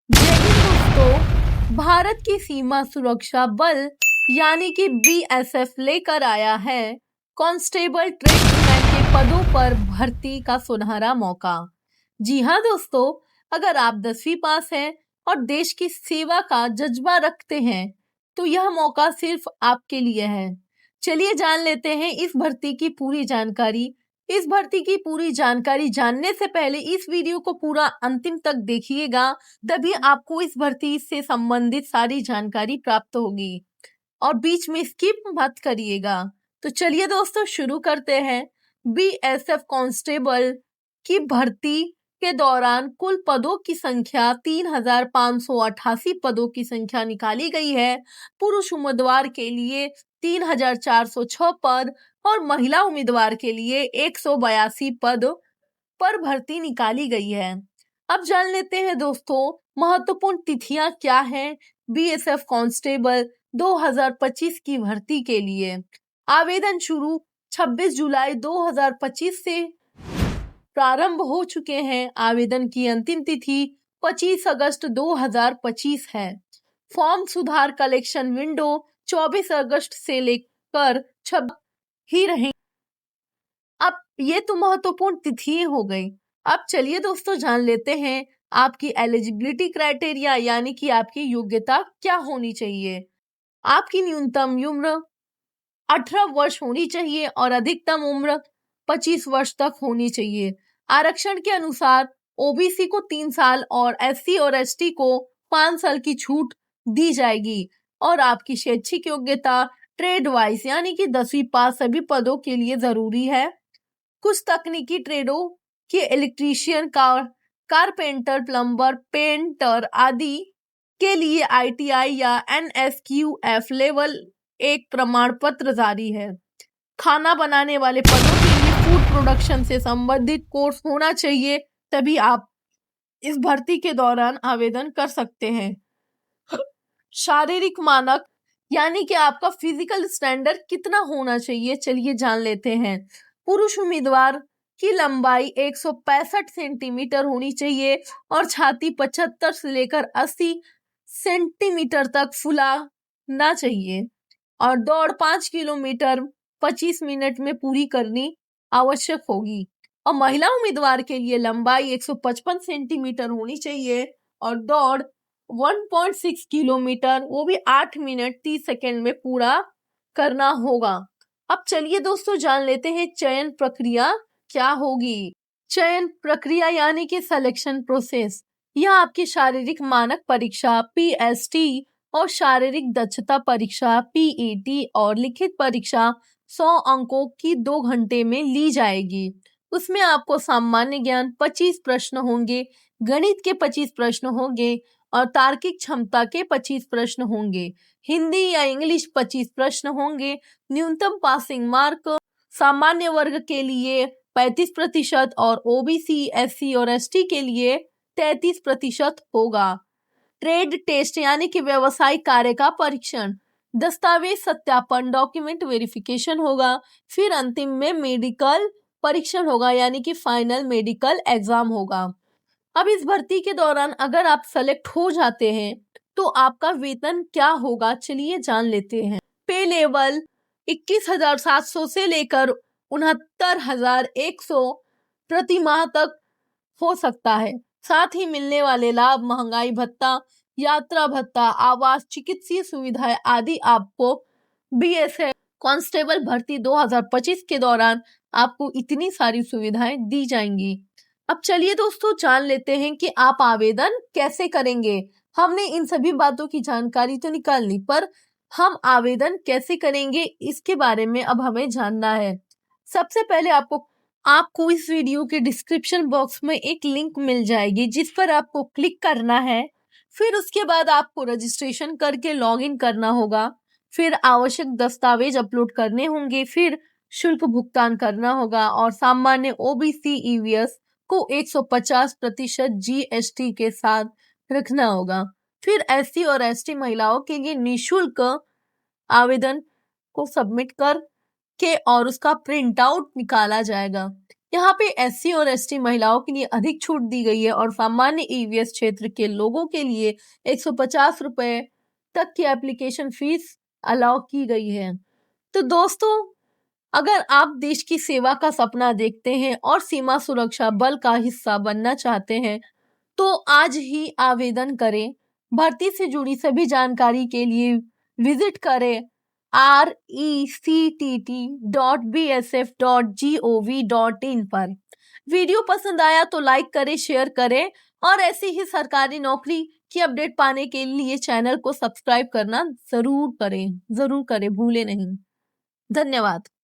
जय हिंद दोस्तों। भारत की सीमा सुरक्षा बल यानी कि बीएसएफ लेकर आया है कांस्टेबल ट्रेड्समैन के पदों पर भर्ती का सुनहरा मौका। जी हाँ दोस्तों, अगर आप 10वीं पास हैं और देश की सेवा का जज्बा रखते हैं तो यह मौका सिर्फ आपके लिए है। चलिए जान लेते हैं इस भर्ती की पूरी जानकारी। इस भर्ती की पूरी जानकारी जानने से पहले इस वीडियो को पूरा अंतिम तक देखिएगा, तभी आपको इस भर्ती से संबंधित सारी जानकारी प्राप्त होगी और बीच में स्किप मत करिएगा। तो चलिए दोस्तों शुरू करते हैं। बीएसएफ कांस्टेबल की भर्ती के दौरान कुल पदों की संख्या 3,588 पदों की संख्या निकाली गई है। पुरुष उम्मीदवार के लिए 3,406 पद और महिला उम्मीदवार के लिए 182 पद पर भर्ती निकाली गई है। अब जान लेते हैं दोस्तों महत्वपूर्ण तिथियां क्या हैं बीएसएफ कांस्टेबल 2025 की भर्ती के लिए। आवेदन शुरू 26 जुलाई 2025 से प्रारंभ हो चुके हैं। आवेदन की अंतिम तिथि 25 अगस्त 2025 है। फॉर्म सुधार कलेक्शन विंडो 24 अगस्त से लेकर 26 ही रहेंगे। अब ये तो महत्वपूर्ण तिथि हो गई। अब चलिए दोस्तों जान लेते हैं आपकी एलिजिबिलिटी क्राइटेरिया यानी कि आपकी योग्यता क्या होनी चाहिए। आपकी न्यूनतम उम्र 18 वर्ष होनी चाहिए और अधिकतम उम्र 25 वर्ष तक होनी चाहिए। आरक्षण के अनुसार ओबीसी को 3 साल और एससी और एसटी को 5 साल की छूट दी जाएगी और आपकी शैक्षिक योग्यता ट्रेड वाइज यानी कि 10वीं पास सभी पदों के लिए जरूरी है। कुछ तकनीकी ट्रेडों के इलेक्ट्रीशियन, कारपेंटर, प्लम्बर, पेंटर आदि के लिए आईटीआई या एनएसक्यूएफ लेवल 1 प्रमाण पत्र जारी है। खाना बनाने वाले पदों के लिए फूड प्रोडक्शन से संबंधित कोर्स होना चाहिए, तभी आप इस भर्ती के दौरान आवेदन कर सकते हैं। शारीरिक मानक यानी कि आपका फिजिकल स्टैंडर्ड कितना होना चाहिए, चलिए जान लेते हैं। पुरुष उम्मीदवार की लंबाई 165 सेंटीमीटर होनी चाहिए और छाती 75 से लेकर 80 सेंटीमीटर तक फुलाना चाहिए और दौड़ 5 किलोमीटर 25 मिनट में पूरी करनी आवश्यक होगी। और महिला उम्मीदवार के लिए लंबाई 155 सेंटीमीटर होनी चाहिए और दौड़ 1.6 किलोमीटर वो भी 8 मिनट 30 सेकेंड में पूरा करना होगा। अब चलिए दोस्तों जान लेते हैं चयन प्रक्रिया क्या होगी। चयन प्रक्रिया यानी कि सिलेक्शन प्रोसेस, यह आपकी शारीरिक मानक परीक्षा पीएसटी और शारीरिक दक्षता परीक्षा पीईटी और लिखित परीक्षा 100 अंकों की 2 घंटे में ली जाएगी। उसमें आपको सामान्य ज्ञान 25 प्रश्न होंगे, गणित के 25 प्रश्न होंगे और तार्किक क्षमता के 25 प्रश्न होंगे। हिंदी या इंग्लिश 25 प्रश्न होंगे। न्यूनतम पासिंग मार्क सामान्य वर्ग के लिए 35% और ओबीसी, एससी और एसटी के लिए 33% होगा। ट्रेड टेस्ट यानी कि व्यवसायिक कार्य का परीक्षण, दस्तावेज सत्यापन डॉक्यूमेंट वेरिफिकेशन होगा। फिर अंतिम में मेडिकल परीक्षण होगा यानी कि फाइनल मेडिकल एग्जाम होगा। अब इस भर्ती के दौरान अगर आप सेलेक्ट हो जाते हैं तो आपका वेतन क्या होगा, चलिए जान लेते हैं। पे लेवल 21,700 से लेकर 69,100 प्रति माह तक हो सकता है। साथ ही मिलने वाले लाभ, महंगाई भत्ता, यात्रा भत्ता, आवास, चिकित्सीय सुविधाएं आदि आपको बीएसएफ कांस्टेबल भर्ती 2025 के दौरान आपको इतनी सारी सुविधाएं दी जाएंगी। अब चलिए दोस्तों जान लेते हैं कि आप आवेदन कैसे करेंगे। हमने इन सभी बातों की जानकारी तो निकाल ली, पर हम आवेदन कैसे करेंगे इसके बारे में अब हमें जानना है। सबसे पहले आपको इस वीडियो के डिस्क्रिप्शन बॉक्स में एक लिंक मिल जाएगी जिस पर आपको क्लिक करना है। फिर उसके बाद आपको रजिस्ट्रेशन करके लॉगिन करना होगा। फिर आवश्यक दस्तावेज अपलोड करने होंगे। फिर शुल्क भुगतान करना होगा और सामान्य ओबीसी ईवीएस को 150% जीएसटी के साथ रखना होगा। फिर एससी और एसटी महिलाओं के लिए निःशुल्क आवेदन को सबमिट कर के और उसका प्रिंट आउट निकाला जाएगा। यहाँ पे एससी और एसटी महिलाओं के लिए अधिक छूट दी गई है और सामान्य ईवीएस क्षेत्र के लोगों के लिए 150 रुपए तक की एप्लीकेशन फीस अलाउ की गई है। तो दोस्तों, अगर आप देश की सेवा का सपना देखते हैं और सीमा सुरक्षा बल का हिस्सा बनना चाहते हैं तो आज ही आवेदन करें। भर्ती से जुड़ी सभी जानकारी के लिए विजिट करें rectt.bsf.gov.in पर। वीडियो पसंद आया तो लाइक करें, शेयर करें और ऐसी ही सरकारी नौकरी की अपडेट पाने के लिए चैनल को सब्सक्राइब करना जरूर करें, भूलें नहीं। धन्यवाद।